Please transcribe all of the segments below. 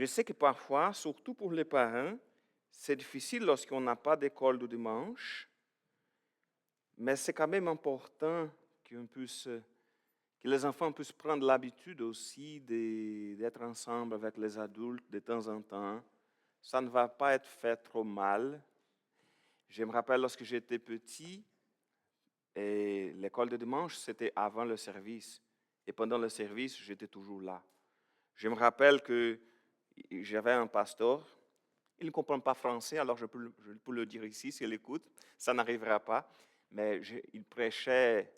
Je sais que parfois, surtout pour les parents, c'est difficile lorsqu'on n'a pas d'école du dimanche, mais c'est quand même important que les enfants puissent prendre l'habitude aussi d'être ensemble avec les adultes de temps en temps. Ça ne va pas être fait trop mal. Je me rappelle lorsque j'étais petit, et l'école de dimanche, c'était avant le service. Et pendant le service, j'étais toujours là. Je me rappelle que j'avais un pasteur. Il ne comprend pas français, alors je peux le dire ici s'il écoute. Ça n'arrivera pas. Mais il prêchait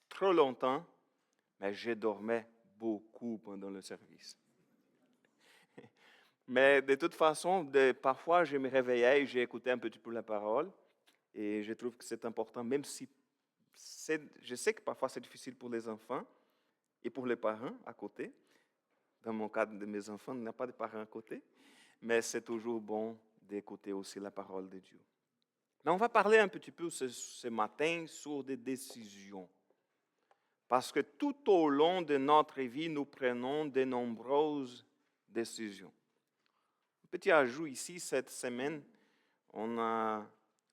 trop longtemps, mais je dormais beaucoup pendant le service. Mais de toute façon, parfois, je me réveillais et j'écoutais un petit peu la parole. Et je trouve que c'est important, même si je sais que parfois c'est difficile pour les enfants et pour les parents à côté. Dans mon cas de mes enfants, il n'y a pas de parents à côté. Mais c'est toujours bon d'écouter aussi la parole de Dieu. Mais on va parler un petit peu ce matin sur des décisions. Parce que tout au long de notre vie, nous prenons de nombreuses décisions. Un petit ajout ici, cette semaine, on a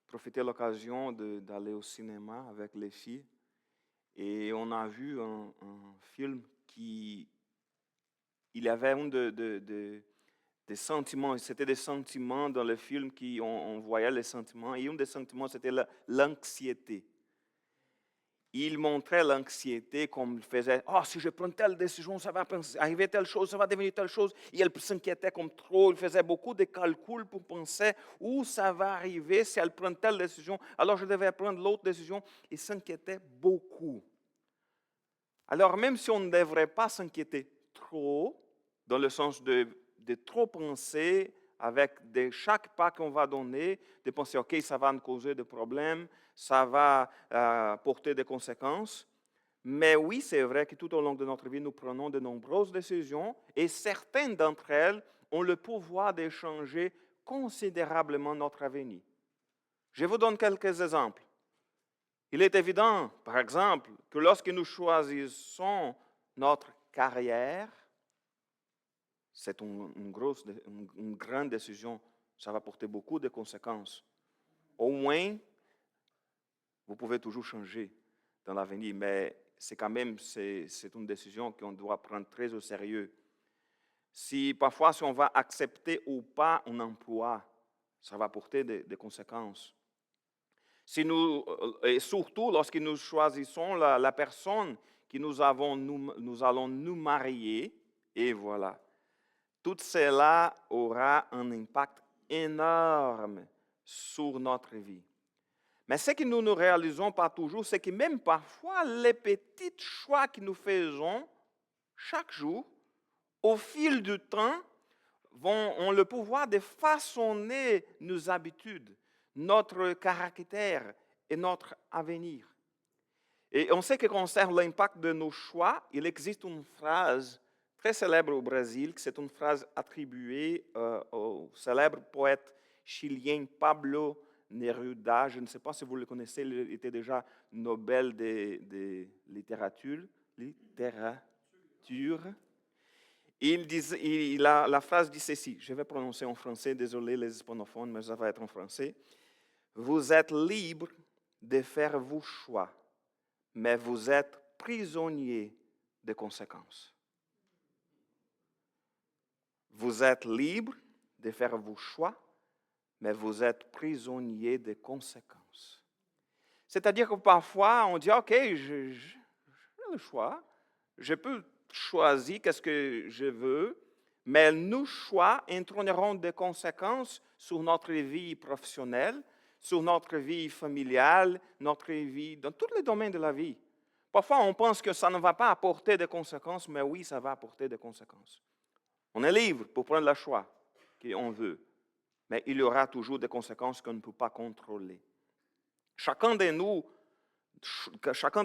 profité de l'occasion d'aller au cinéma avec les filles et on a vu un film il y avait des sentiments, c'était des sentiments dans le film on voyait les sentiments et un des sentiments c'était l'anxiété. Il montrait l'anxiété comme il faisait, si je prends telle décision, ça va arriver telle chose, ça va devenir telle chose. Et elle s'inquiétait comme trop, il faisait beaucoup de calculs pour penser où ça va arriver si elle prend telle décision. Alors je devais prendre l'autre décision. Il s'inquiétait beaucoup. Alors même si on ne devrait pas s'inquiéter trop, dans le sens de trop penser avec chaque pas qu'on va donner, de penser, OK, ça va nous causer des problèmes, ça va porter des conséquences. Mais oui, c'est vrai que tout au long de notre vie, nous prenons de nombreuses décisions et certaines d'entre elles ont le pouvoir de changer considérablement notre avenir. Je vous donne quelques exemples. Il est évident, par exemple, que lorsque nous choisissons notre carrière, c'est une grande décision. Ça va porter beaucoup de conséquences. Au moins, vous pouvez toujours changer dans l'avenir, mais c'est une décision qu'on doit prendre très au sérieux. Parfois, si on va accepter ou pas un emploi, ça va porter des conséquences. Et surtout lorsque nous choisissons la personne que nous allons nous marier, et voilà. Tout cela aura un impact énorme sur notre vie. Mais ce que nous ne réalisons pas toujours, c'est que même parfois, les petits choix que nous faisons chaque jour, au fil du temps, ont le pouvoir de façonner nos habitudes, notre caractère et notre avenir. Et on sait que concernant l'impact de nos choix, il existe une phrase très célèbre au Brésil, c'est une phrase attribuée au célèbre poète chilien Pablo Neruda. Je ne sais pas si vous le connaissez, il était déjà Nobel de littérature. La phrase dit ceci, je vais prononcer en français, désolé les hispanophones, mais ça va être en français. Vous êtes libre de faire vos choix, mais vous êtes prisonnier des conséquences. Vous êtes libre de faire vos choix, mais vous êtes prisonnier des conséquences. C'est-à-dire que parfois, on dit, OK, j'ai le choix, je peux choisir qu'est-ce que je veux, mais nos choix entraîneront des conséquences sur notre vie professionnelle, sur notre vie familiale, notre vie dans tous les domaines de la vie. Parfois, on pense que ça ne va pas apporter de conséquences, mais oui, ça va apporter des conséquences. On est libre pour prendre le choix qu'on veut, mais il y aura toujours des conséquences qu'on ne peut pas contrôler. Chacun de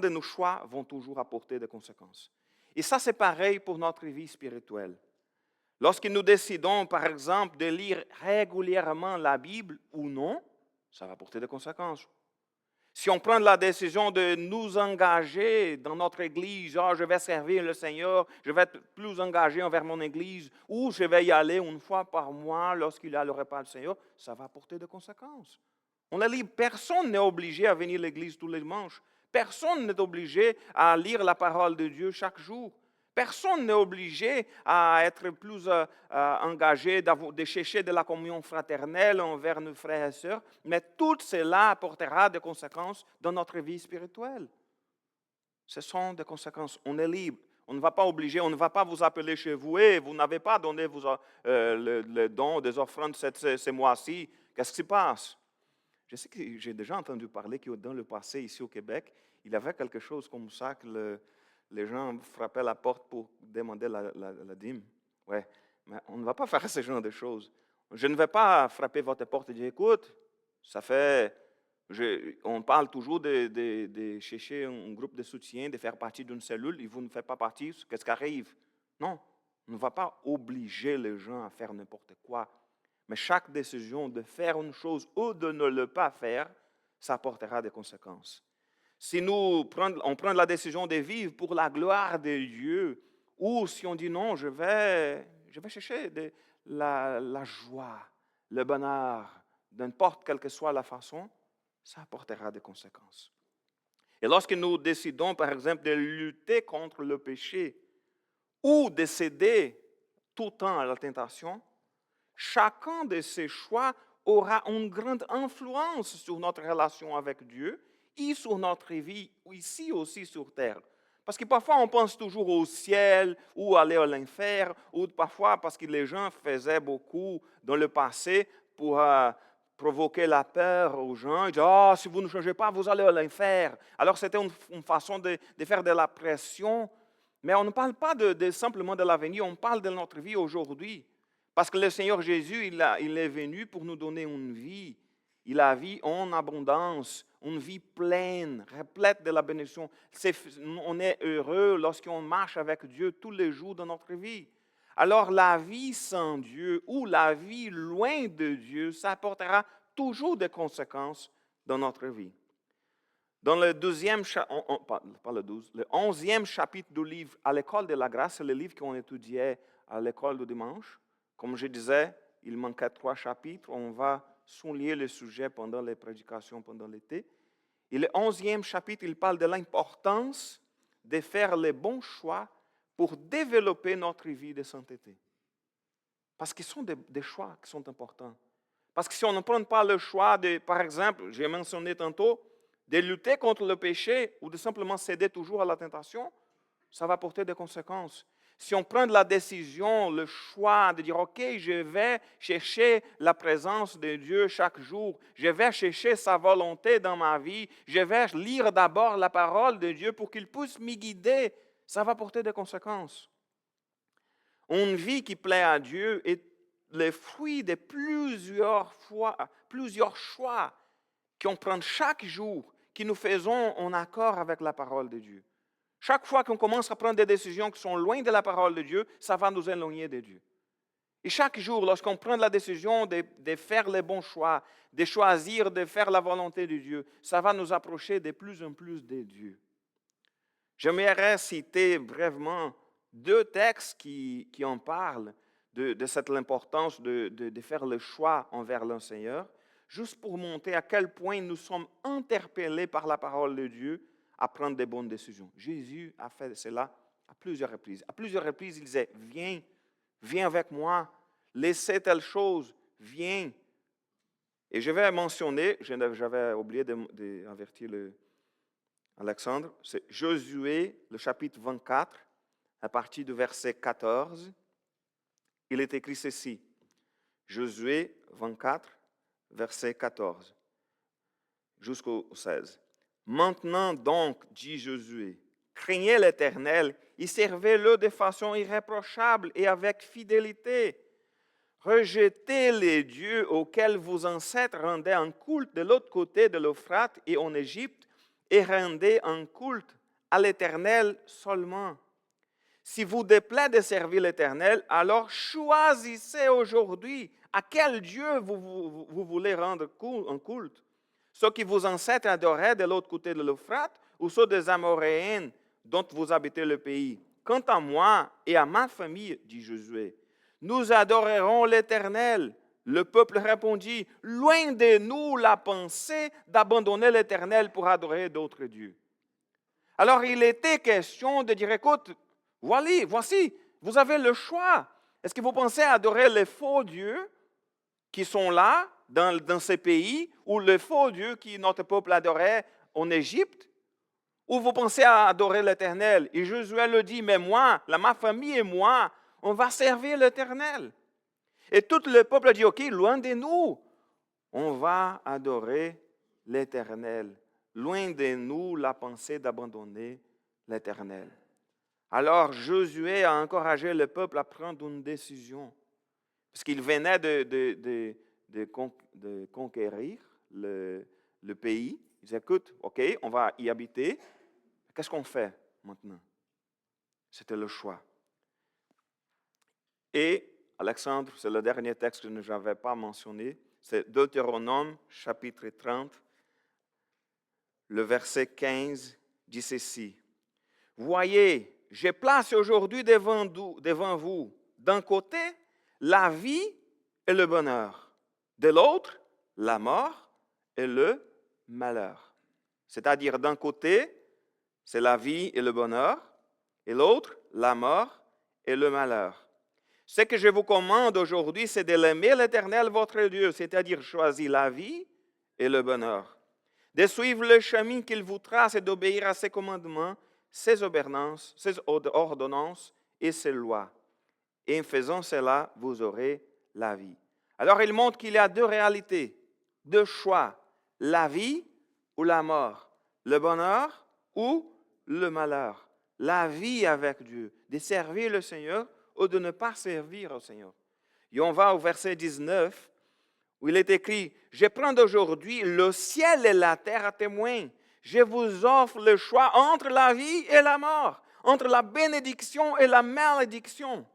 nos choix vont toujours apporter des conséquences. Et ça, c'est pareil pour notre vie spirituelle. Lorsque nous décidons, par exemple, de lire régulièrement la Bible ou non, ça va apporter des conséquences. Si on prend la décision de nous engager dans notre Église, je vais servir le Seigneur, je vais être plus engagé envers mon Église, ou je vais y aller une fois par mois lorsqu'il y a le repas du Seigneur, ça va apporter des conséquences. On est libre. Personne n'est obligé à venir à l'Église tous les dimanches. Personne n'est obligé à lire la parole de Dieu chaque jour. Personne n'est obligé à être plus engagé, de chercher de la communion fraternelle envers nos frères et sœurs, mais tout cela apportera des conséquences dans notre vie spirituelle. Ce sont des conséquences. On est libre. On ne va pas obliger, on ne va pas vous appeler chez vous et vous n'avez pas donné le don des offrandes ce mois-ci. Qu'est-ce qui se passe? Je sais que j'ai déjà entendu parler que dans le passé, ici au Québec, il y avait quelque chose comme ça que les gens frappaient la porte pour demander la dîme. Ouais, mais on ne va pas faire ce genre de choses. Je ne vais pas frapper votre porte et dire, écoute, ça fait... on parle toujours de chercher un groupe de soutien, de faire partie d'une cellule, et vous ne faites pas partie, qu'est-ce qui arrive? Non, on ne va pas obliger les gens à faire n'importe quoi. Mais chaque décision de faire une chose ou de ne le pas faire, ça apportera des conséquences. Si on prend la décision de vivre pour la gloire de Dieu, ou si on dit non, je vais chercher la joie, le bonheur, n'importe quelle que soit la façon, ça apportera des conséquences. Et lorsque nous décidons, par exemple, de lutter contre le péché ou de céder tout le temps à la tentation, chacun de ces choix aura une grande influence sur notre relation avec Dieu et sur notre vie ici aussi sur terre. Parce que parfois on pense toujours au ciel ou aller à l'enfer, ou parfois parce que les gens faisaient beaucoup dans le passé pour provoquer la peur aux gens. Ils disaient, si vous ne changez pas, vous allez à l'enfer. Alors c'était une façon de faire de la pression. Mais on ne parle pas simplement de l'avenir, on parle de notre vie aujourd'hui. Parce que le Seigneur Jésus, il est venu pour nous donner une vie. Il a vie en abondance, une vie pleine, replète de la bénédiction. On est heureux lorsqu'on marche avec Dieu tous les jours de notre vie. Alors la vie sans Dieu ou la vie loin de Dieu, ça apportera toujours des conséquences dans notre vie. Dans le 11e chapitre du livre à l'école de la grâce, c'est le livre qu'on étudiait à l'école du dimanche. Comme je disais, il manquait 3 chapitres. On va souligner le sujet pendant les prédications pendant l'été. Et le 11e chapitre, il parle de l'importance de faire les bons choix pour développer notre vie de sainteté. Parce que ce sont des choix qui sont importants. Parce que si on ne prend pas le choix de, par exemple, j'ai mentionné tantôt, de lutter contre le péché ou de simplement céder toujours à la tentation, ça va porter des conséquences. Si on prend la décision, le choix de dire, OK, je vais chercher la présence de Dieu chaque jour, je vais chercher sa volonté dans ma vie, je vais lire d'abord la parole de Dieu pour qu'il puisse m'y guider, ça va porter des conséquences. Une vie qui plaît à Dieu est le fruit de plusieurs choix qu'on prend chaque jour, que nous faisons en accord avec la parole de Dieu. Chaque fois qu'on commence à prendre des décisions qui sont loin de la parole de Dieu, ça va nous éloigner de Dieu. Et chaque jour, lorsqu'on prend la décision de faire les bons choix, de choisir de faire la volonté de Dieu, ça va nous approcher de plus en plus de Dieu. J'aimerais citer brièvement 2 textes qui en parlent de cette importance de faire le choix envers le Seigneur, juste pour montrer à quel point nous sommes interpellés par la parole de Dieu à prendre des bonnes décisions. Jésus a fait cela à plusieurs reprises. À plusieurs reprises, il disait, viens avec moi, laissez telle chose, viens. Et je vais mentionner, j'avais oublié d'avertir Alexandre, c'est Josué, le chapitre 24, à partir du verset 14. Il est écrit ceci, Josué 24, verset 14, jusqu'au 16. Maintenant donc, dit Josué, craignez l'Éternel et servez-le de façon irréprochable et avec fidélité. Rejetez les dieux auxquels vos ancêtres rendaient un culte de l'autre côté de l'Euphrate et en Égypte et rendez un culte à l'Éternel seulement. Si vous déplaît de servir l'Éternel, alors choisissez aujourd'hui à quel Dieu vous voulez rendre un culte. ceux qui vos ancêtres adoraient de l'autre côté de l'Euphrate, ou ceux des Amoréens dont vous habitez le pays. Quant à moi et à ma famille, dit Josué, nous adorerons l'Éternel. Le peuple répondit, loin de nous la pensée d'abandonner l'Éternel pour adorer d'autres dieux. Alors il était question de dire, écoute, voici, vous avez le choix. Est-ce que vous pensez adorer les faux dieux qui sont là, dans ces pays, ou les faux dieux que notre peuple adorait en Égypte? Ou vous pensez à adorer l'Éternel? Et Josué le dit, mais moi, ma famille et moi, on va servir l'Éternel. Et tout le peuple dit, OK, loin de nous, on va adorer l'Éternel. Loin de nous la pensée d'abandonner l'Éternel. Alors Josué a encouragé le peuple à prendre une décision. Parce qu'il venait de conquérir le pays. Il dit, écoute, OK, on va y habiter. Qu'est-ce qu'on fait maintenant? C'était le choix. Et Alexandre, c'est le dernier texte que je n'avais pas mentionné. C'est Deutéronome, chapitre 30, le verset 15 dit ceci. Voyez, j'ai placé aujourd'hui devant vous, d'un côté, la vie et le bonheur, de l'autre, la mort et le malheur. C'est-à-dire, d'un côté, c'est la vie et le bonheur, et l'autre, la mort et le malheur. Ce que je vous commande aujourd'hui, c'est de l'aimer l'Éternel, votre Dieu, c'est-à-dire choisir la vie et le bonheur, de suivre le chemin qu'il vous trace et d'obéir à ses commandements, ses ordonnances et ses lois. Et en faisant cela, vous aurez la vie. Alors, il montre qu'il y a deux réalités, deux choix, la vie ou la mort, le bonheur ou le malheur, la vie avec Dieu, de servir le Seigneur ou de ne pas servir au Seigneur. Et on va au verset 19, où il est écrit, « Je prends aujourd'hui le ciel et la terre à témoin. Je vous offre le choix entre la vie et la mort, entre la bénédiction et la malédiction.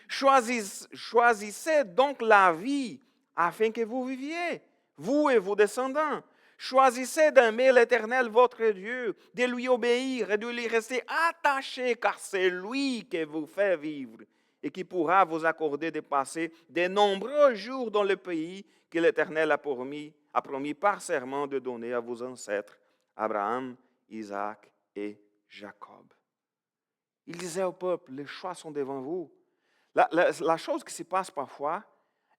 Choisissez donc la vie afin que vous viviez, vous et vos descendants. Choisissez d'aimer l'Éternel, votre Dieu, de lui obéir et de lui rester attaché, car c'est lui qui vous fait vivre et qui pourra vous accorder de passer de nombreux jours dans le pays que l'Éternel a promis par serment de donner à vos ancêtres, Abraham, Isaac et Jacob. » Il disait au peuple, les choix sont devant vous. La chose qui se passe parfois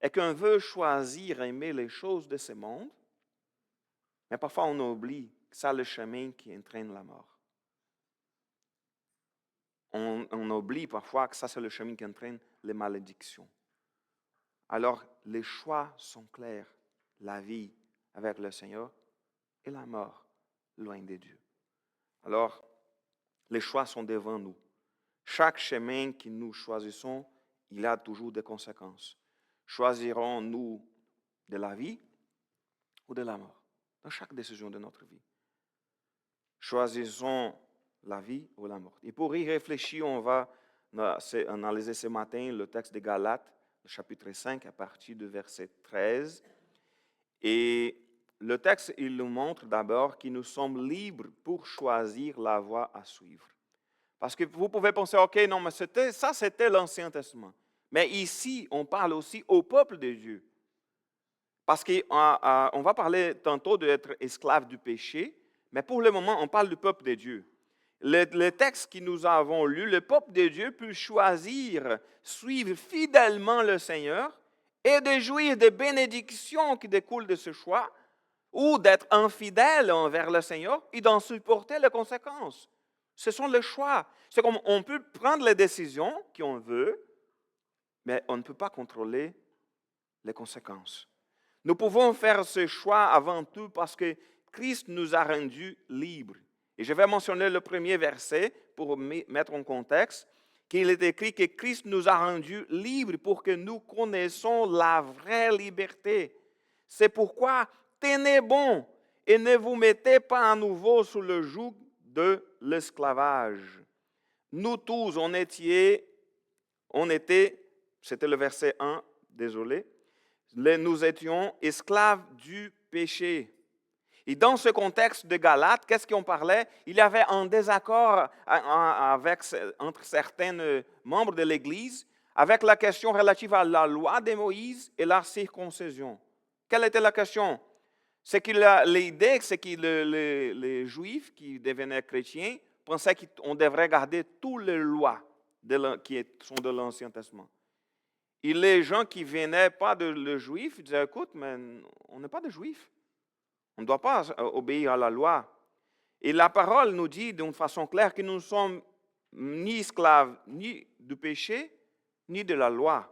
est qu'on veut choisir aimer les choses de ce monde, mais parfois on oublie que c'est le chemin qui entraîne la mort. On oublie parfois que ça c'est le chemin qui entraîne les malédictions. Alors les choix sont clairs, la vie avec le Seigneur et la mort loin de Dieu. Alors les choix sont devant nous. Chaque chemin que nous choisissons, il a toujours des conséquences. Choisirons-nous de la vie ou de la mort dans chaque décision de notre vie? Choisissons la vie ou la mort. Et pour y réfléchir, on va analyser ce matin le texte de Galates, le chapitre 5, à partir du verset 13. Et le texte, il nous montre d'abord que nous sommes libres pour choisir la voie à suivre. Parce que vous pouvez penser, OK, non, mais c'était l'Ancien Testament. Mais ici, on parle aussi au peuple de Dieu. Parce qu'on va parler tantôt d'être esclave du péché, mais pour le moment, on parle du peuple de Dieu. Le texte que nous avons lu, le peuple de Dieu peut choisir, suivre fidèlement le Seigneur et de jouir des bénédictions qui découlent de ce choix, ou d'être infidèle envers le Seigneur et d'en supporter les conséquences. Ce sont les choix. C'est comme on peut prendre les décisions qu'on veut, mais on ne peut pas contrôler les conséquences. Nous pouvons faire ce choix avant tout parce que Christ nous a rendus libres. Et je vais mentionner le premier verset pour mettre en contexte, qu'il est écrit que Christ nous a rendus libres pour que nous connaissions la vraie liberté. C'est pourquoi tenez bon et ne vous mettez pas à nouveau sous le joug de l'esclavage. Nous tous, on était, c'était le verset 1, désolé, nous étions esclaves du péché. Et dans ce contexte de Galates, qu'est-ce qu'on parlait? Il y avait un désaccord entre certains membres de l'Église avec la question relative à la loi de Moïse et la circoncision. Quelle était la question? C'est que l'idée, c'est que les Juifs qui devenaient chrétiens pensaient qu'on devrait garder toutes les lois qui sont de l'Ancien Testament. Et les gens qui venaient pas de le Juif disaient, écoute, mais on n'est pas des Juifs. On ne doit pas obéir à la loi. Et la parole nous dit d'une façon claire que nous ne sommes ni esclaves ni du péché, ni de la loi.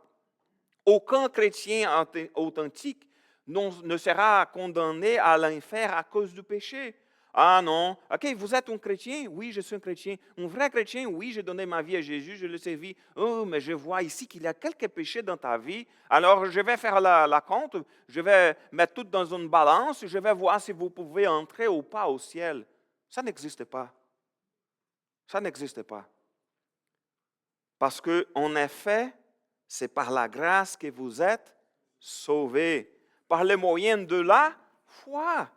Aucun chrétien authentique ne sera condamné à l'enfer à cause du péché. Ah non, ok, vous êtes un chrétien? Oui, je suis un chrétien. Un vrai chrétien? Oui, j'ai donné ma vie à Jésus, je l'ai servi. Oh, mais je vois ici qu'il y a quelques péchés dans ta vie. Alors, je vais faire la compte, je vais mettre tout dans une balance, je vais voir si vous pouvez entrer ou pas au ciel. Ça n'existe pas. Ça n'existe pas. Parce que, en effet, c'est par la grâce que vous êtes sauvés, par le moyen de la foi.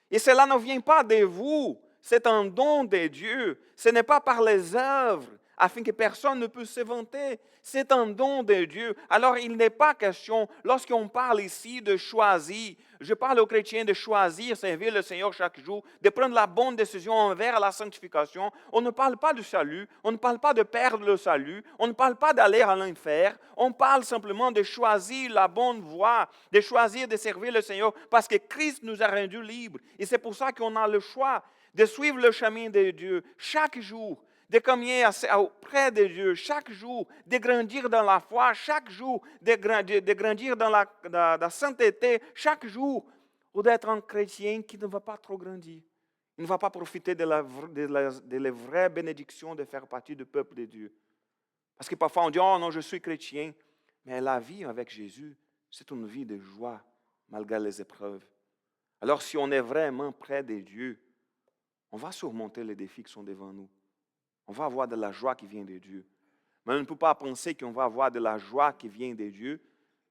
Et cela ne vient pas de vous, c'est un don de Dieu. Ce n'est pas par les œuvres, afin que personne ne puisse se vanter. C'est un don de Dieu. Alors, il n'est pas question, lorsqu'on parle ici de choisir, je parle aux chrétiens de choisir, servir le Seigneur chaque jour, de prendre la bonne décision envers la sanctification. On ne parle pas du salut, on ne parle pas de perdre le salut, on ne parle pas d'aller à l'enfer, on parle simplement de choisir la bonne voie, de choisir de servir le Seigneur, parce que Christ nous a rendus libres. Et c'est pour ça qu'on a le choix de suivre le chemin de Dieu chaque jour, de communier auprès de Dieu chaque jour, de grandir dans la foi chaque jour, de grandir dans la sainteté chaque jour, ou d'être un chrétien qui ne va pas trop grandir. Il ne va pas profiter de la vraie bénédiction de faire partie du peuple de Dieu. Parce que parfois on dit, oh non, je suis chrétien. Mais la vie avec Jésus, c'est une vie de joie, malgré les épreuves. Alors si on est vraiment près de Dieu, on va surmonter les défis qui sont devant nous. On va avoir de la joie qui vient de Dieu. Mais on ne peut pas penser qu'on va avoir de la joie qui vient de Dieu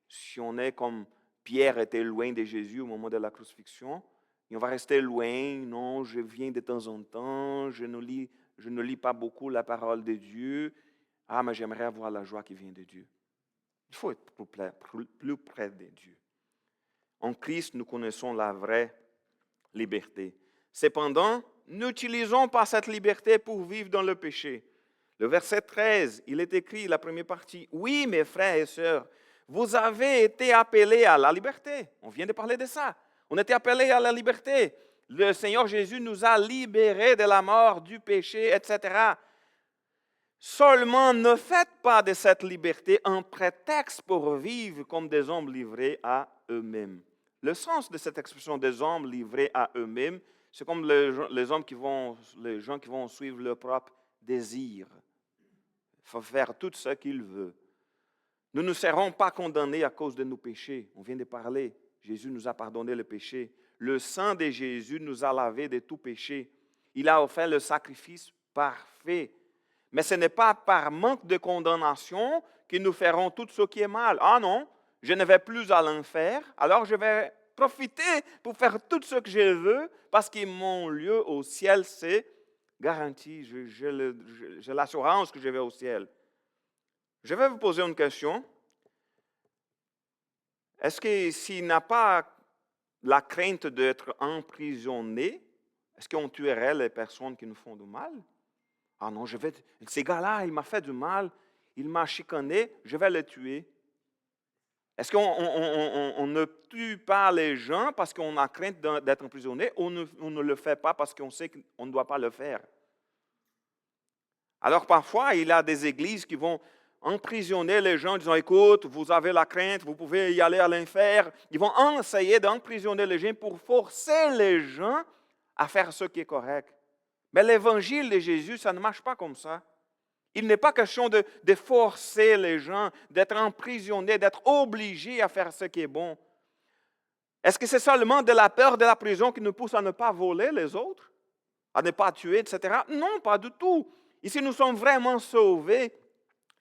si on est comme Pierre était loin de Jésus au moment de la crucifixion. Et on va rester loin. Non, je viens de temps en temps. Je ne lis pas beaucoup la parole de Dieu. Ah, mais j'aimerais avoir la joie qui vient de Dieu. Il faut être plus près de Dieu. En Christ, nous connaissons la vraie liberté. Cependant, n'utilisons pas cette liberté pour vivre dans le péché. Le verset 13, il est écrit, la première partie, « Oui, mes frères et sœurs, vous avez été appelés à la liberté. » On vient de parler de ça. On était appelés à la liberté. Le Seigneur Jésus nous a libérés de la mort, du péché, etc. Seulement, ne faites pas de cette liberté un prétexte pour vivre comme des hommes livrés à eux-mêmes. Le sens de cette expression des hommes livrés à eux-mêmes, c'est comme les gens qui vont suivre leur propre désir. Il faut faire tout ce qu'ils veulent. Nous ne serons pas condamnés à cause de nos péchés. On vient de parler. Jésus nous a pardonné le péché. Le sang de Jésus nous a lavés de tout péché. Il a offert le sacrifice parfait. Mais ce n'est pas par manque de condamnation que nous ferons tout ce qui est mal. Ah non, je ne vais plus à l'enfer, alors je vais profiter pour faire tout ce que je veux parce que mon lieu au ciel, c'est garanti. J'ai l'assurance que je vais au ciel. Je vais vous poser une question. Est-ce que s'il n'a pas la crainte d'être emprisonné, est-ce qu'on tuerait les personnes qui nous font du mal? Ah non, ces gars-là, il m'a fait du mal, il m'a chicané, je vais le tuer. Est-ce qu'on ne tue pas les gens parce qu'on a crainte d'être emprisonné ou on ne le fait pas parce qu'on sait qu'on ne doit pas le faire? Alors parfois, il y a des églises qui vont emprisonner les gens en disant, écoute, vous avez la crainte, vous pouvez y aller à l'enfer. Ils vont essayer d'emprisonner les gens pour forcer les gens à faire ce qui est correct. Mais l'évangile de Jésus, ça ne marche pas comme ça. Il n'est pas question de forcer les gens, d'être emprisonnés, d'être obligés à faire ce qui est bon. Est-ce que c'est seulement de la peur de la prison qui nous pousse à ne pas voler les autres, à ne pas tuer, etc.? Non, pas du tout. Ici, nous sommes vraiment sauvés.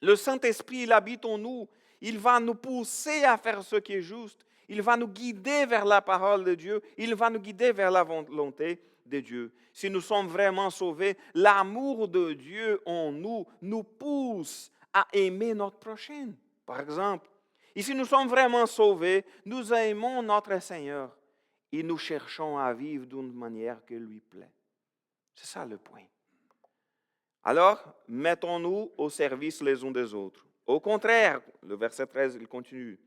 Le Saint-Esprit, il habite en nous. Il va nous pousser à faire ce qui est juste. Il va nous guider vers la parole de Dieu. Il va nous guider vers la volonté de Dieu. Si nous sommes vraiment sauvés, l'amour de Dieu en nous nous pousse à aimer notre prochain. Par exemple, et si nous sommes vraiment sauvés, nous aimons notre Seigneur et nous cherchons à vivre d'une manière qui lui plaît. C'est ça le point. Alors, mettons-nous au service les uns des autres. Au contraire, le verset 13, il continue.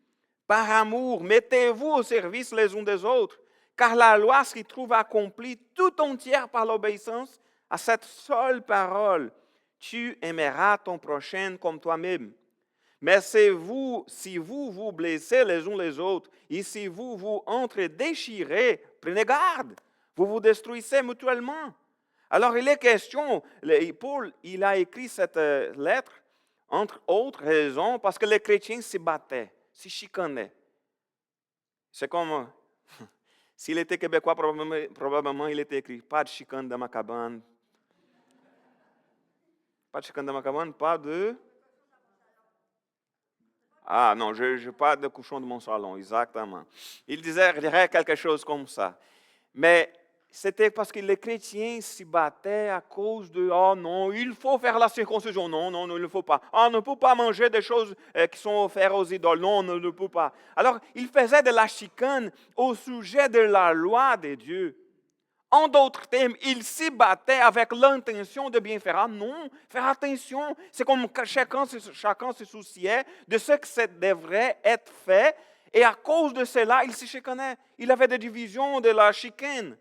Par amour, mettez-vous au service les uns des autres, car la loi s'y trouve accomplie tout entière par l'obéissance à cette seule parole. Tu aimeras ton prochain comme toi-même. Mais si vous vous blessez les uns les autres, et si vous vous entre-déchirez, prenez garde, vous vous détruisez mutuellement. Alors, il est question, Paul, il a écrit cette lettre, entre autres raisons, parce que les chrétiens se battaient, se chicanaient. C'est comme, s'il était québécois, probablement il était écrit, pas de chicane dans ma cabane. Pas de chicane dans ma cabane, pas de... Ah non, je parle de cochon de mon salon, exactement. Il dirait quelque chose comme ça. Mais c'était parce que les chrétiens s'y battaient à cause de « Oh non, il faut faire la circoncision. Non, non, non, il ne faut pas. Ah, on ne peut pas manger des choses qui sont offertes aux idoles. Non, on ne peut pas. » Alors, ils faisaient de la chicane au sujet de la loi de Dieu. En d'autres termes, ils s'y battaient avec l'intention de bien faire. Ah non, faire attention. C'est comme chacun se souciait de ce que devrait être fait. Et à cause de cela, ils se chicanaient. Il avait des divisions de la chicane.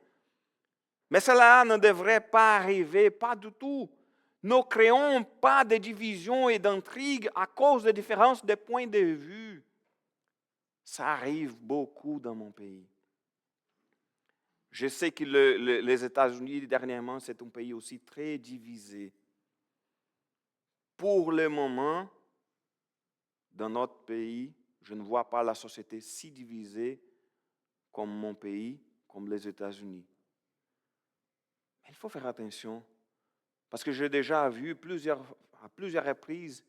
Mais cela ne devrait pas arriver, pas du tout. Ne créons pas de divisions et d'intrigues à cause de différences de points de vue. Ça arrive beaucoup dans mon pays. Je sais que les États-Unis, dernièrement, c'est un pays aussi très divisé. Pour le moment, dans notre pays, je ne vois pas la société si divisée comme mon pays, comme les États-Unis. Mais il faut faire attention, parce que j'ai déjà vu à plusieurs reprises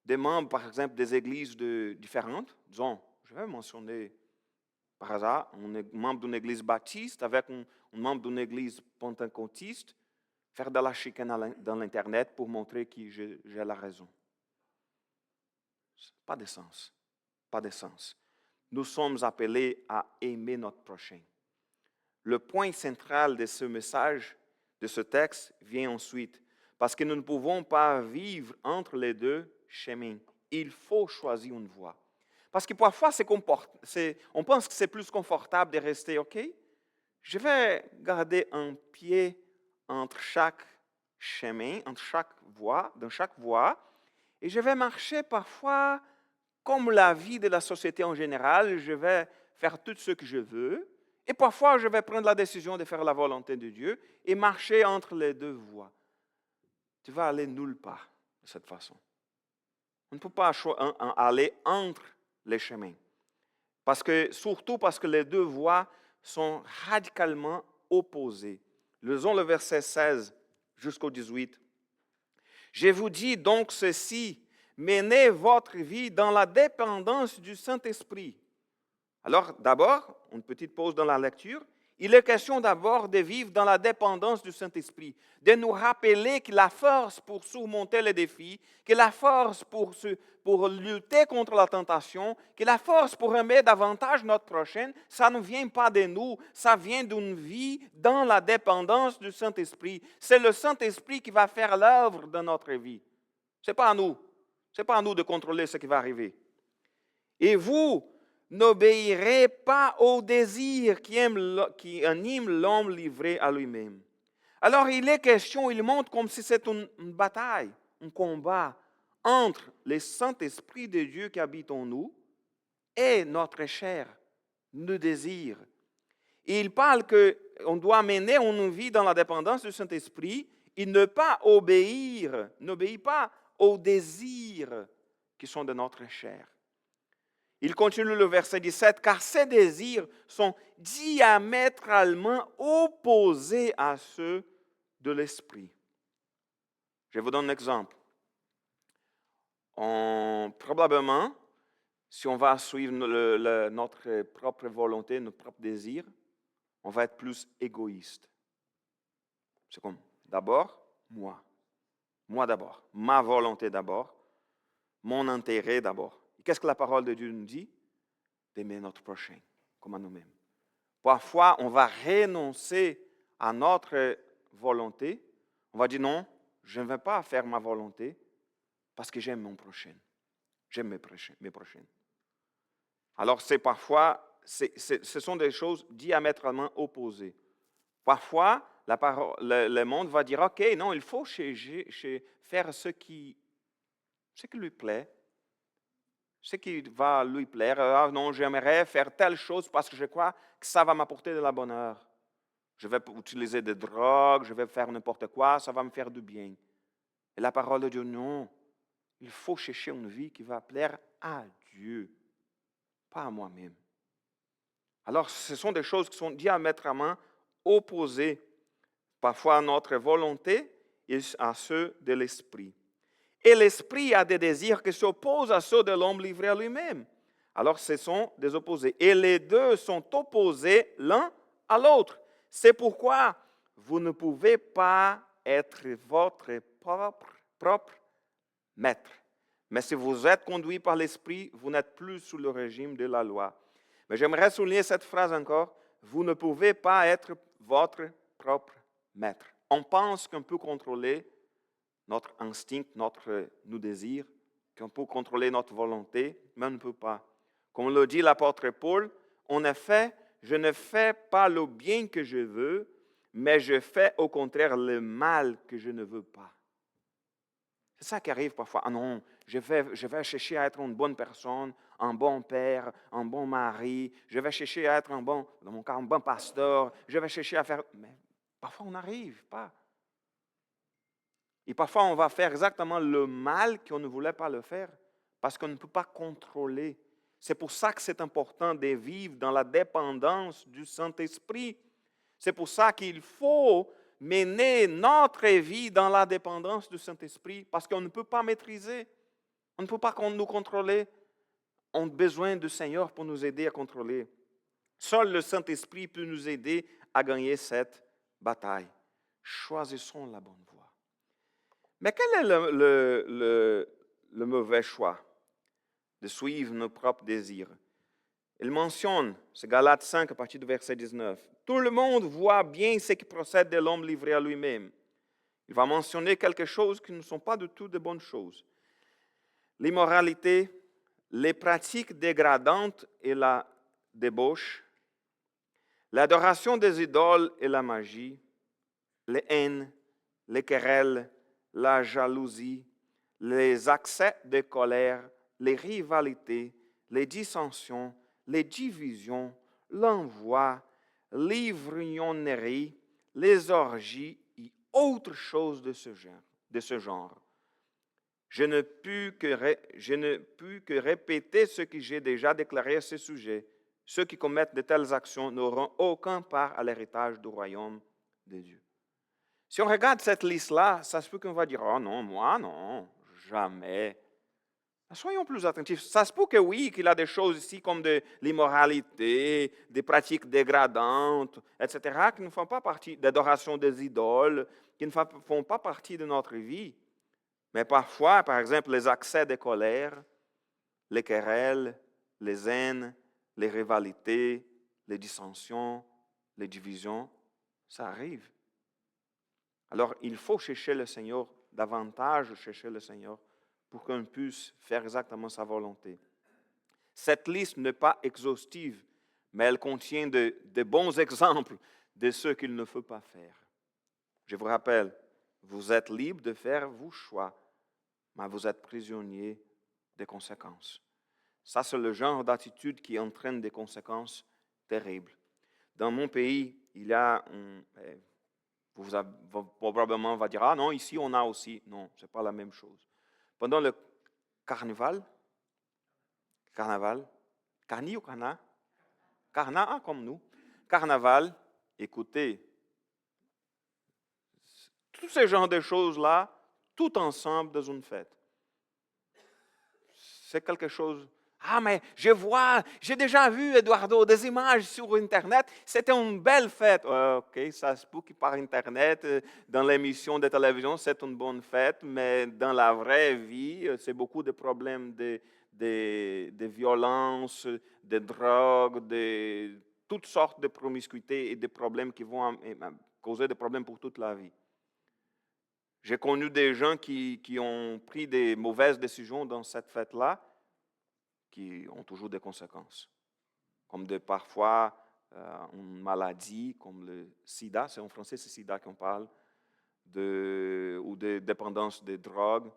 des membres, par exemple, des églises différentes. Disons, je vais mentionner par hasard, un membre d'une église baptiste avec un membre d'une église pentecôtiste, faire de la chicane dans l'Internet pour montrer que j'ai la raison. Pas de sens. Pas de sens. Nous sommes appelés à aimer notre prochain. Le point central de ce message, de ce texte, vient ensuite. Parce que nous ne pouvons pas vivre entre les deux chemins. Il faut choisir une voie. Parce que parfois, on pense que c'est plus confortable de rester, OK, je vais garder un pied entre chaque chemin, entre chaque voie, dans chaque voie, et je vais marcher parfois comme la vie de la société en général, je vais faire tout ce que je veux, et parfois je vais prendre la décision de faire la volonté de Dieu et marcher entre les deux voies. Tu vas aller nulle part de cette façon. On ne peut pas aller entre les chemins. Surtout parce que les deux voies sont radicalement opposées. Lisons le verset 16 jusqu'au 18. Je vous dis donc ceci, menez votre vie dans la dépendance du Saint-Esprit. Alors, d'abord, une petite pause dans la lecture. Il est question d'abord de vivre dans la dépendance du Saint-Esprit, de nous rappeler que la force pour surmonter les défis, que la force pour lutter contre la tentation, que la force pour aimer davantage notre prochain, ça ne vient pas de nous, ça vient d'une vie dans la dépendance du Saint-Esprit. C'est le Saint-Esprit qui va faire l'œuvre de notre vie. Ce n'est pas à nous. Ce n'est pas à nous de contrôler ce qui va arriver. Et vous, n'obéirez pas au désir qui anime l'homme livré à lui-même. Alors il est question, il montre comme si c'est une bataille, un combat entre le Saint-Esprit de Dieu qui habite en nous et notre chair, nos désirs. Et il parle qu'on doit mener une vie dans la dépendance du Saint-Esprit et ne pas n'obéir pas aux désirs qui sont de notre chair. Il continue le verset 17, car ces désirs sont diamétralement opposés à ceux de l'esprit. Je vous donne un exemple. Probablement, si on va suivre notre propre volonté, notre propre désir, on va être plus égoïste. C'est comme, d'abord, moi. Moi d'abord. Ma volonté d'abord. Mon intérêt d'abord. Et qu'est-ce que la parole de Dieu nous dit? D'aimer notre prochain, comme à nous-mêmes. Parfois, on va renoncer à notre volonté. On va dire non, je ne vais pas faire ma volonté parce que j'aime mon prochain. J'aime mes prochains. Alors, c'est parfois, ce sont des choses diamétralement opposées. Parfois, le monde va dire, OK, non, il faut faire ce qui lui plaît, ce qui va lui plaire. Ah, non, j'aimerais faire telle chose parce que je crois que ça va m'apporter de la bonheur. Je vais utiliser des drogues, je vais faire n'importe quoi, ça va me faire du bien. Et la parole de Dieu, non. Il faut chercher une vie qui va plaire à Dieu, pas à moi-même. Alors, ce sont des choses qui sont diamétralement opposées, parfois à notre volonté et à ceux de l'esprit. Et l'esprit a des désirs qui s'opposent à ceux de l'homme livré à lui-même. Alors, ce sont des opposés. Et les deux sont opposés l'un à l'autre. C'est pourquoi vous ne pouvez pas être votre propre maître. Mais si vous êtes conduit par l'esprit, vous n'êtes plus sous le régime de la loi. Mais j'aimerais souligner cette phrase encore. Vous ne pouvez pas être votre propre maître. On pense qu'on peut contrôler notre instinct, nos désirs, qu'on peut contrôler notre volonté, mais on ne peut pas. Comme le dit l'apôtre Paul, en effet, je ne fais pas le bien que je veux, mais je fais au contraire le mal que je ne veux pas. C'est ça qui arrive parfois. Ah non, je vais chercher à être une bonne personne, un bon père, un bon mari. Je vais chercher à être dans mon cas, un bon pasteur. Je vais chercher à faire... Mais parfois, on n'arrive pas. Et parfois, on va faire exactement le mal qu'on ne voulait pas le faire parce qu'on ne peut pas contrôler. C'est pour ça que c'est important de vivre dans la dépendance du Saint-Esprit. C'est pour ça qu'il faut mener notre vie dans la dépendance du Saint-Esprit parce qu'on ne peut pas maîtriser, on ne peut pas nous contrôler. On a besoin du Seigneur pour nous aider à contrôler. Seul le Saint-Esprit peut nous aider à gagner cette bataille. Choisissons la bonne voie. Mais quel est le mauvais choix? De suivre nos propres désirs. Il mentionne, c'est Galates 5 à partir du verset 19. Tout le monde voit bien ce qui procède de l'homme livré à lui-même. Il va mentionner quelque chose qui ne sont pas du tout de bonnes choses. L'immoralité, les pratiques dégradantes et la débauche, l'adoration des idoles et la magie, les haines, les querelles, la jalousie, les accès de colère, les rivalités, les dissensions, les divisions, l'envoi, l'ivrognerie, les orgies et autres choses de ce genre. Je ne puis que répéter ce que j'ai déjà déclaré à ce sujet. Ceux qui commettent de telles actions n'auront aucun part à l'héritage du royaume de Dieu. Si on regarde cette liste-là, ça se peut qu'on va dire, oh non, moi non, jamais. Soyons plus attentifs. Ça se peut que oui, qu'il y a des choses ici comme de l'immoralité, des pratiques dégradantes, etc., qui ne font pas partie d'adoration des idoles, qui ne font pas partie de notre vie. Mais parfois, par exemple, les accès de colère, les querelles, les haines, les rivalités, les dissensions, les divisions, ça arrive. Alors, il faut chercher le Seigneur, davantage chercher le Seigneur, pour qu'on puisse faire exactement sa volonté. Cette liste n'est pas exhaustive, mais elle contient de bons exemples de ce qu'il ne faut pas faire. Je vous rappelle, vous êtes libre de faire vos choix, mais vous êtes prisonnier des conséquences. Ça, c'est le genre d'attitude qui entraîne des conséquences terribles. Dans mon pays, il y a vous probablement va dire, ah non, ici on a aussi. Non, ce n'est pas la même chose. Pendant le carnaval, carni ou carna? Carna, comme nous. Carnaval, écoutez, tous ces genres de choses-là, tout ensemble dans une fête. C'est quelque chose Ah, mais j'ai déjà vu, Eduardo, des images sur Internet. C'était une belle fête. OK, ça se peut que par Internet, dans l'émission de télévision, c'est une bonne fête, mais dans la vraie vie, c'est beaucoup de problèmes de violence, de drogue, de toutes sortes de promiscuité et de problèmes qui vont causer des problèmes pour toute la vie. J'ai connu des gens qui ont pris des mauvaises décisions dans cette fête-là, qui ont toujours des conséquences, comme parfois une maladie comme le sida, c'est en français c'est sida qu'on parle, ou de dépendance de drogue.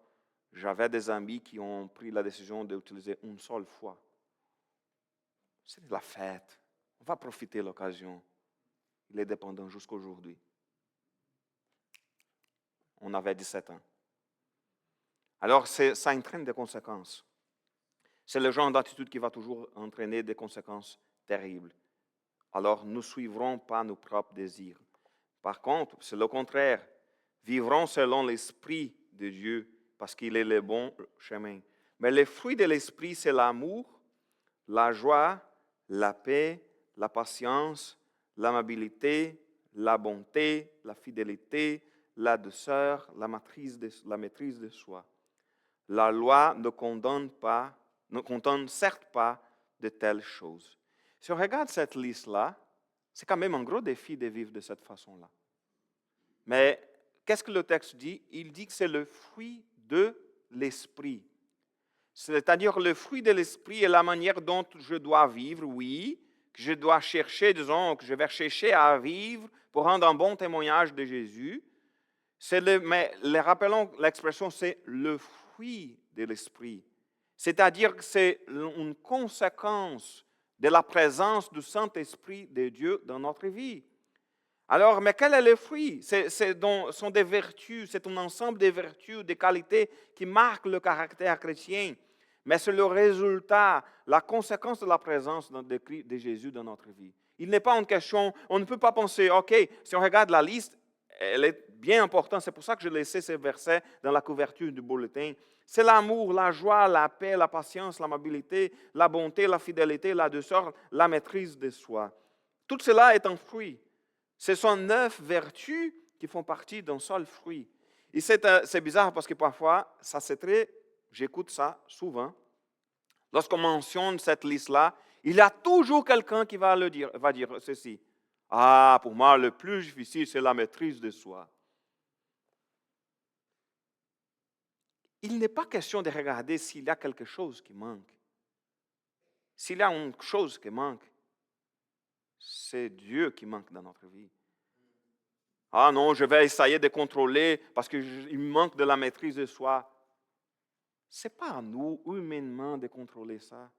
J'avais des amis qui ont pris la décision d'utiliser une seule fois. C'est la fête, on va profiter de l'occasion. Il est dépendant jusqu'à aujourd'hui. On avait 17 ans. Alors ça entraîne des conséquences. C'est le genre d'attitude qui va toujours entraîner des conséquences terribles. Alors nous ne suivrons pas nos propres désirs. Par contre, c'est le contraire. Vivrons selon l'Esprit de Dieu parce qu'il est le bon chemin. Mais les fruits de l'Esprit, c'est l'amour, la joie, la paix, la patience, l'amabilité, la bonté, la fidélité, la douceur, la maîtrise de soi. La loi ne condamne certes pas de telles choses. Si on regarde cette liste-là, c'est quand même un gros défi de vivre de cette façon-là. Mais qu'est-ce que le texte dit? Il dit que c'est le fruit de l'esprit. C'est-à-dire le fruit de l'esprit est la manière dont je dois vivre, oui, que je dois chercher, disons, que je vais chercher à vivre pour rendre un bon témoignage de Jésus. Mais rappelons l'expression, c'est le fruit de l'esprit. C'est-à-dire que c'est une conséquence de la présence du Saint-Esprit de Dieu dans notre vie. Alors, mais quel est le fruit? Ce sont des vertus, c'est un ensemble de vertus, de qualités qui marquent le caractère chrétien. Mais c'est le résultat, la conséquence de la présence de Jésus dans notre vie. Il n'est pas une question, on ne peut pas penser, OK, si on regarde la liste, elle est bien importante, c'est pour ça que je laissais ces versets dans la couverture du bulletin. C'est l'amour, la joie, la paix, la patience, l'amabilité, la bonté, la fidélité, la douceur, la maîtrise de soi. Tout cela est un fruit. Ce sont 9 vertus qui font partie d'un seul fruit. Et c'est bizarre parce que parfois, j'écoute ça souvent. Lorsqu'on mentionne cette liste-là, il y a toujours quelqu'un qui va dire ceci. Ah, pour moi, le plus difficile, c'est la maîtrise de soi. Il n'est pas question de regarder s'il y a quelque chose qui manque. S'il y a une chose qui manque, c'est Dieu qui manque dans notre vie. Ah non, je vais essayer de contrôler parce qu'il me manque de la maîtrise de soi. Ce n'est pas à nous, humainement, de contrôler ça.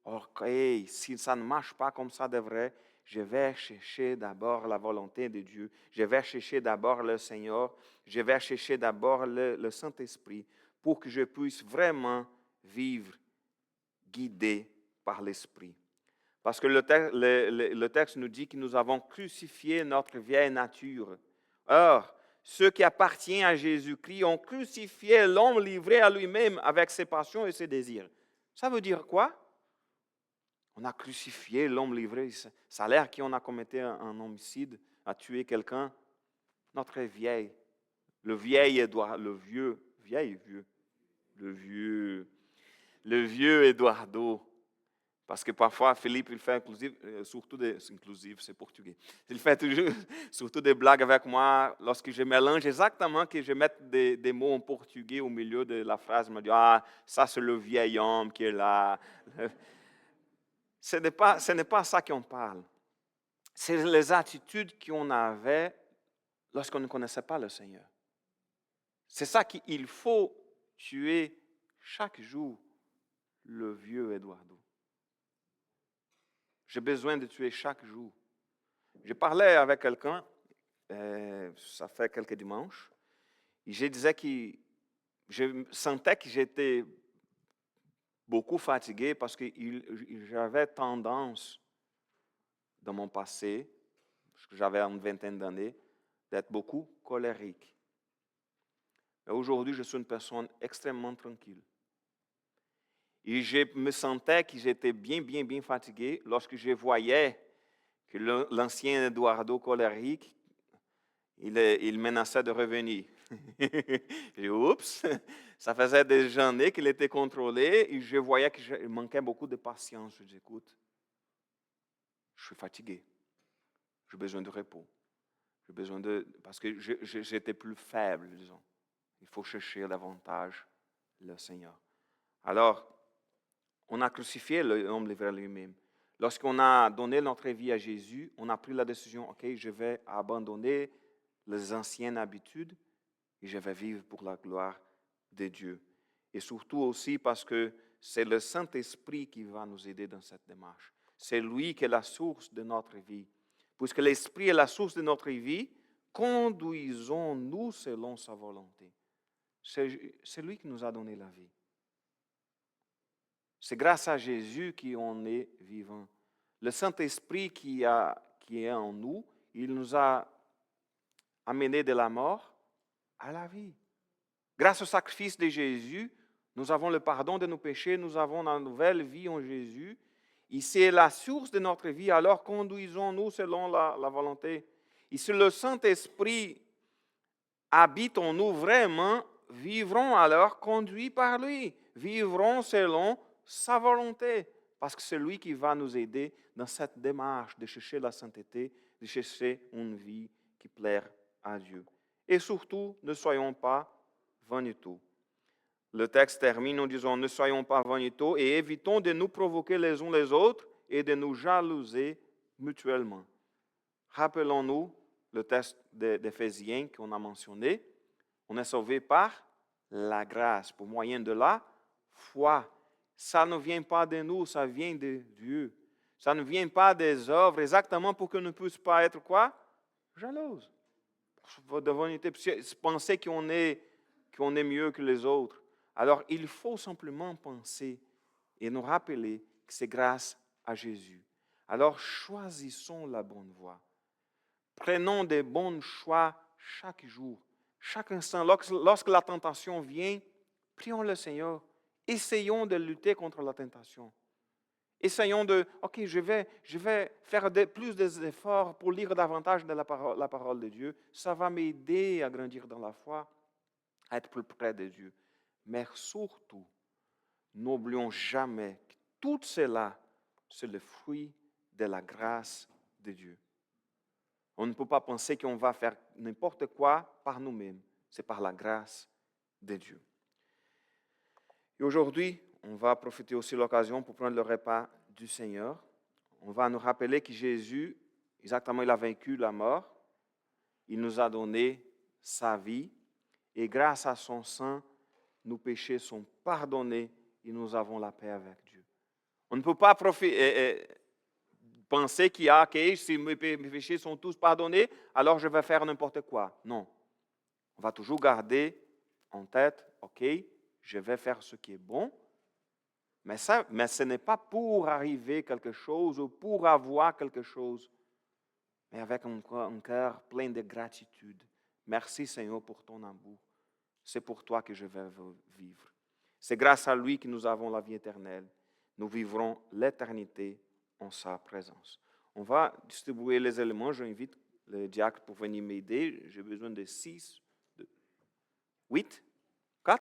Ok, si ça ne marche pas comme ça devrait, je vais chercher d'abord la volonté de Dieu. Je vais chercher d'abord le Seigneur. Je vais chercher d'abord le Saint-Esprit pour que je puisse vraiment vivre guidé par l'Esprit. Parce que le texte nous dit que nous avons crucifié notre vieille nature. Or, ceux qui appartiennent à Jésus-Christ ont crucifié l'homme livré à lui-même avec ses passions et ses désirs. Ça veut dire quoi? On a crucifié l'homme livré. Ça a l'air qu'on a commis un homicide, a tué quelqu'un. Notre vieille, le vieil Eduardo. Parce que parfois, Philippe, il fait inclusif, c'est portugais. Il fait toujours, surtout des blagues avec moi lorsque je mélange exactement, que je mette des mots en portugais au milieu de la phrase. Il me dit, ah, ça c'est le vieil homme qui est là. Ce n'est pas ça qu'on parle. C'est les attitudes qu'on avait lorsqu'on ne connaissait pas le Seigneur. C'est ça qu'il faut tuer chaque jour le vieux Eduardo. J'ai besoin de tuer chaque jour. Je parlais avec quelqu'un, ça fait quelques dimanches, et je disais que je sentais que j'étais beaucoup fatigué parce que j'avais tendance, dans mon passé, parce que j'avais une vingtaine d'années, d'être beaucoup colérique. Mais aujourd'hui, je suis une personne extrêmement tranquille. Et je me sentais que j'étais bien fatigué lorsque je voyais que l'ancien Eduardo colérique, il menaçait de revenir. J'ai dit, oups, ça faisait des années qu'il était contrôlé et je voyais qu'il manquait beaucoup de patience. Je dis, écoute, je suis fatigué, j'ai besoin de repos, j'ai besoin parce que j'étais plus faible, disons. Il faut chercher davantage le Seigneur. Alors, on a crucifié l'homme vers lui-même. Lorsqu'on a donné notre vie à Jésus, on a pris la décision, OK, je vais abandonner les anciennes habitudes et je vais vivre pour la gloire de Dieu. Et surtout aussi parce que c'est le Saint-Esprit qui va nous aider dans cette démarche. C'est lui qui est la source de notre vie. Puisque l'Esprit est la source de notre vie, conduisons-nous selon sa volonté. C'est lui qui nous a donné la vie. C'est grâce à Jésus qu'on est vivant. Le Saint-Esprit qui est en nous, il nous a amenés de la mort à la vie. Grâce au sacrifice de Jésus, nous avons le pardon de nos péchés, nous avons la nouvelle vie en Jésus. Et c'est la source de notre vie, alors conduisons-nous selon la volonté. Et si le Saint-Esprit habite en nous vraiment, vivrons alors conduits par lui, vivrons selon sa volonté, parce que c'est lui qui va nous aider dans cette démarche de chercher la sainteté, de chercher une vie qui plaire à Dieu. Et surtout, ne soyons pas vaniteux. Le texte termine en disant, ne soyons pas vaniteux et évitons de nous provoquer les uns les autres et de nous jalouser mutuellement. Rappelons-nous le texte d'Éphésiens qu'on a mentionné. On est sauvé par la grâce, pour moyen de la foi. Ça ne vient pas de nous, ça vient de Dieu. Ça ne vient pas des œuvres, exactement pour qu'on ne puisse pas être quoi? Jalouse. De vanité, penser qu'on est mieux que les autres. Alors, il faut simplement penser et nous rappeler que c'est grâce à Jésus. Alors, choisissons la bonne voie. Prenons des bons choix chaque jour, chaque instant. Lorsque la tentation vient, prions le Seigneur. Essayons de lutter contre la tentation. Essayons OK, je vais faire plus d'efforts pour lire davantage de la parole de Dieu. Ça va m'aider à grandir dans la foi, à être plus près de Dieu. Mais surtout, n'oublions jamais que tout cela, c'est le fruit de la grâce de Dieu. On ne peut pas penser qu'on va faire n'importe quoi par nous-mêmes. C'est par la grâce de Dieu. Et aujourd'hui, on va profiter aussi de l'occasion pour prendre le repas du Seigneur. On va nous rappeler que Jésus, exactement, il a vaincu la mort. Il nous a donné sa vie. Et grâce à son sang, nos péchés sont pardonnés et nous avons la paix avec Dieu. On ne peut pas penser qu'il y a, OK, si mes péchés sont tous pardonnés, alors je vais faire n'importe quoi. Non. On va toujours garder en tête, OK, je vais faire ce qui est bon, mais ce n'est pas pour arriver à quelque chose ou pour avoir quelque chose, mais avec un cœur plein de gratitude. Merci Seigneur pour ton amour. C'est pour toi que je vais vivre. C'est grâce à lui que nous avons la vie éternelle. Nous vivrons l'éternité en sa présence. On va distribuer les éléments. J'invite le diacre pour venir m'aider. J'ai besoin de 8.